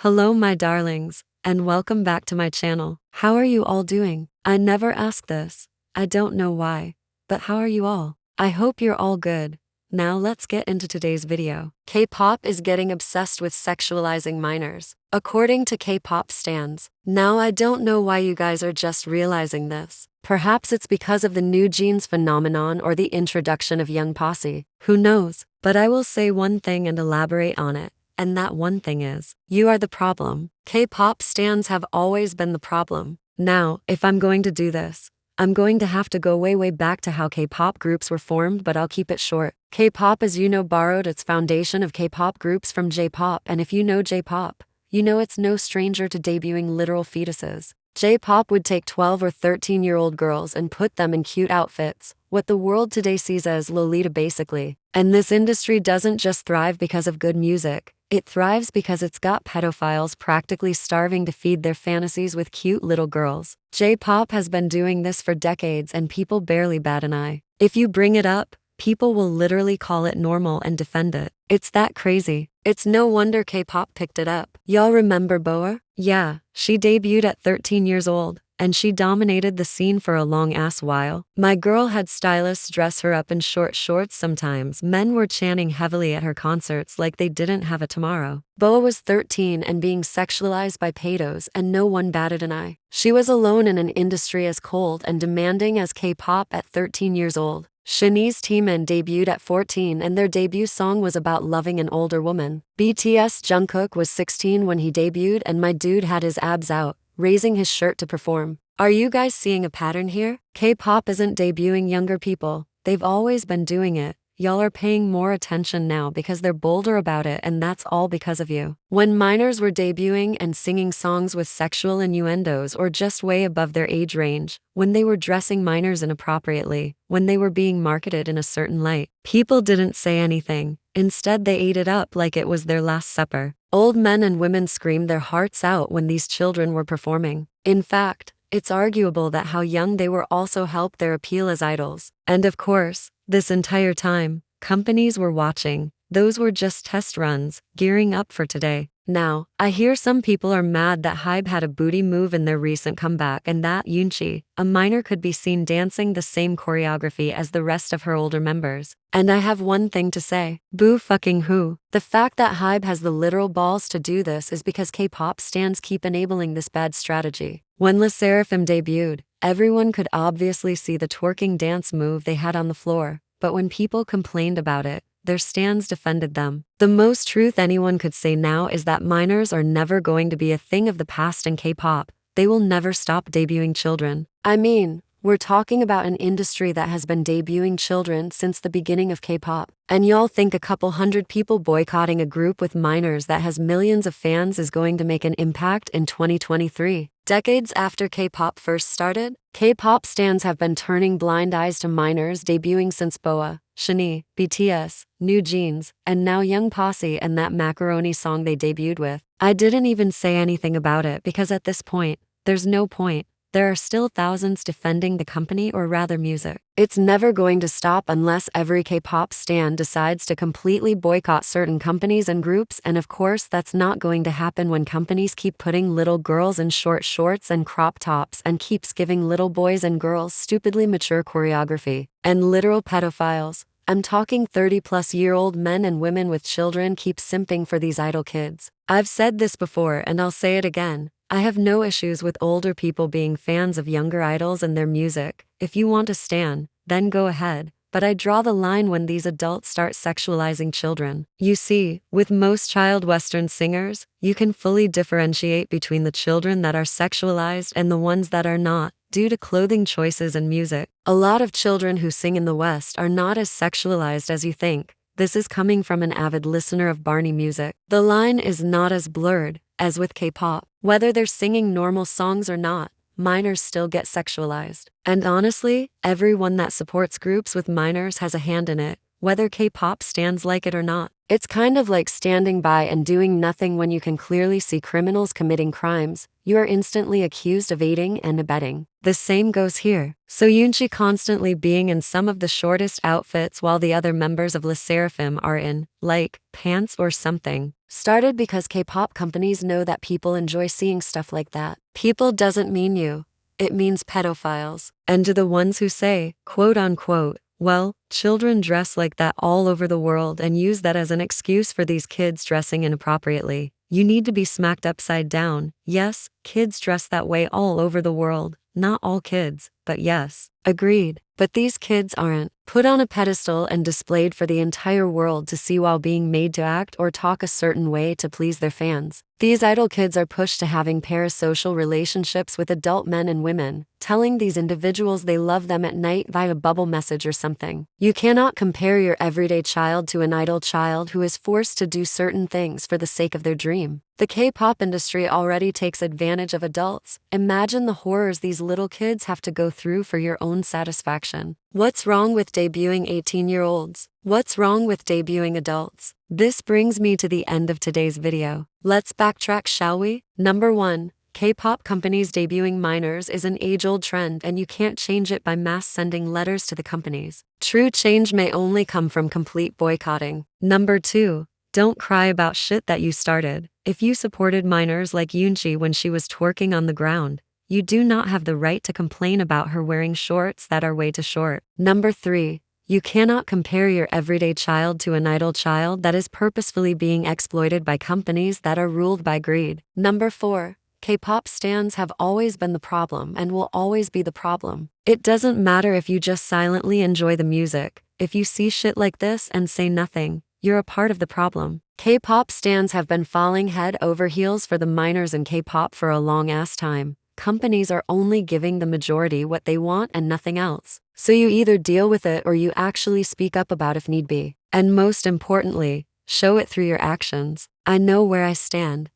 Hello my darlings, and welcome back to my channel. How are you all doing? I never ask this. I don't know why, but how are you all? I hope you're all good. Now let's get into today's video. K-pop is getting obsessed with sexualizing minors, according to K-pop stans. Now I don't know why you guys are just realizing this. Perhaps it's because of the new jeans phenomenon or the introduction of Young Posse. Who knows? But I will say one thing and elaborate on it. And that one thing is, you are the problem. K-pop stans have always been the problem. Now, if I'm going to do this, I'm going to have to go way back to how K-pop groups were formed, but I'll keep it short. K-pop, as you know, borrowed its foundation of K-pop groups from J-pop, and if you know J-pop, you know it's no stranger to debuting literal fetuses. J-pop would take 12 or 13-year-old girls and put them in cute outfits, what the world today sees as Lolita basically. And this industry doesn't just thrive because of good music. It thrives because it's got pedophiles practically starving to feed their fantasies with cute little girls. J-pop has been doing this for decades and people barely bat an eye. If you bring it up, people will literally call it normal and defend it. It's that crazy. It's no wonder K-pop picked it up. Y'all remember Boa? Yeah, she debuted at 13 years old, and she dominated the scene for a long-ass while. My girl had stylists dress her up in short shorts sometimes. Men were chanting heavily at her concerts like they didn't have a tomorrow. Boa was 13 and being sexualized by pedos, and no one batted an eye. She was alone in an industry as cold and demanding as K-pop at 13 years old. SHinee's team debuted at 14 and their debut song was about loving an older woman. BTS Jungkook was 16 when he debuted and my dude had his abs out, raising his shirt to perform. Are you guys seeing a pattern here? K-pop isn't debuting younger people. They've always been doing it. Y'all are paying more attention now because they're bolder about it, and that's all because of you. When minors were debuting and singing songs with sexual innuendos or just way above their age range, when they were dressing minors inappropriately, when they were being marketed in a certain light, people didn't say anything. Instead, they ate it up like it was their last supper. Old men and women screamed their hearts out when these children were performing. In fact, it's arguable that how young they were also helped their appeal as idols. And of course, this entire time, companies were watching. Those were just test runs, gearing up for today. Now, I hear some people are mad that HYBE had a booty move in their recent comeback and that Junny, a minor, could be seen dancing the same choreography as the rest of her older members. And I have one thing to say. Boo fucking who. The fact that HYBE has the literal balls to do this is because K-pop stans keep enabling this bad strategy. When LE SSERAFIM debuted, everyone could obviously see the twerking dance move they had on the floor, but when people complained about it, their stans defended them. The most truth anyone could say now is that minors are never going to be a thing of the past in K-pop. They will never stop debuting children. I mean, we're talking about an industry that has been debuting children since the beginning of K-pop. And y'all think a couple hundred people boycotting a group with minors that has millions of fans is going to make an impact in 2023? Decades after K-pop first started, K-pop stans have been turning blind eyes to minors debuting since Boa, SHiNee, BTS, New Jeans, and now Young Posse and that macaroni song they debuted with. I didn't even say anything about it because at this point, there's no point. There are still thousands defending the company, or rather music. It's never going to stop unless every K-pop stan decides to completely boycott certain companies and groups, and of course that's not going to happen when companies keep putting little girls in short shorts and crop tops and keeps giving little boys and girls stupidly mature choreography. And literal pedophiles, I'm talking 30-plus-year-old men and women with children, keep simping for these idol kids. I've said this before and I'll say it again. I have no issues with older people being fans of younger idols and their music. If you want to stan, then go ahead. But I draw the line when these adults start sexualizing children. You see, with most child Western singers, you can fully differentiate between the children that are sexualized and the ones that are not, due to clothing choices and music. A lot of children who sing in the West are not as sexualized as you think. This is coming from an avid listener of Barney music. The line is not as blurred as with K-pop. Whether they're singing normal songs or not, minors still get sexualized. And honestly, everyone that supports groups with minors has a hand in it, whether K-pop stans like it or not. It's kind of like standing by and doing nothing when you can clearly see criminals committing crimes. You are instantly accused of aiding and abetting. The same goes here. So Yoonji constantly being in some of the shortest outfits while the other members of LE SSERAFIM are in, like, pants or something. Started because K-pop companies know that people enjoy seeing stuff like that. People doesn't mean you. It means pedophiles. And to the ones who say, quote unquote, well, children dress like that all over the world and use that as an excuse for these kids dressing inappropriately. You need to be smacked upside down. Yes, kids dress that way all over the world. Not all kids, but yes. Agreed. But these kids aren't put on a pedestal and displayed for the entire world to see while being made to act or talk a certain way to please their fans. These idol kids are pushed to having parasocial relationships with adult men and women, telling these individuals they love them at night via bubble message or something. You cannot compare your everyday child to an idol child who is forced to do certain things for the sake of their dream. The K-pop industry already takes advantage of adults. Imagine the horrors these little kids have to go through for your own satisfaction. What's wrong with debuting 18-year-olds? What's wrong with debuting adults? This brings me to the end of today's video. Let's backtrack, shall we? Number 1. K-pop companies debuting minors is an age-old trend and you can't change it by mass sending letters to the companies. True change may only come from complete boycotting. Number 2. Don't cry about shit that you started. If you supported minors like Yoonji when she was twerking on the ground, you do not have the right to complain about her wearing shorts that are way too short. Number 3. You cannot compare your everyday child to an idol child that is purposefully being exploited by companies that are ruled by greed. Number 4. K-pop stans have always been the problem and will always be the problem. It doesn't matter if you just silently enjoy the music. If you see shit like this and say nothing, you're a part of the problem. K-pop stans have been falling head over heels for the minors in K-pop for a long-ass time. Companies are only giving the majority what they want and nothing else. So you either deal with it or you actually speak up about if need be. And most importantly, show it through your actions. I know where I stand.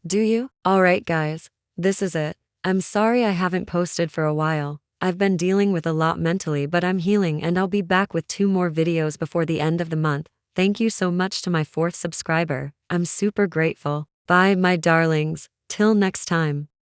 Do you? Alright guys, this is it. I'm sorry I haven't posted for a while. I've been dealing with a lot mentally, but I'm healing and I'll be back with 2 more videos before the end of the month. Thank you so much to my 4th subscriber. I'm super grateful. Bye my darlings. Till next time.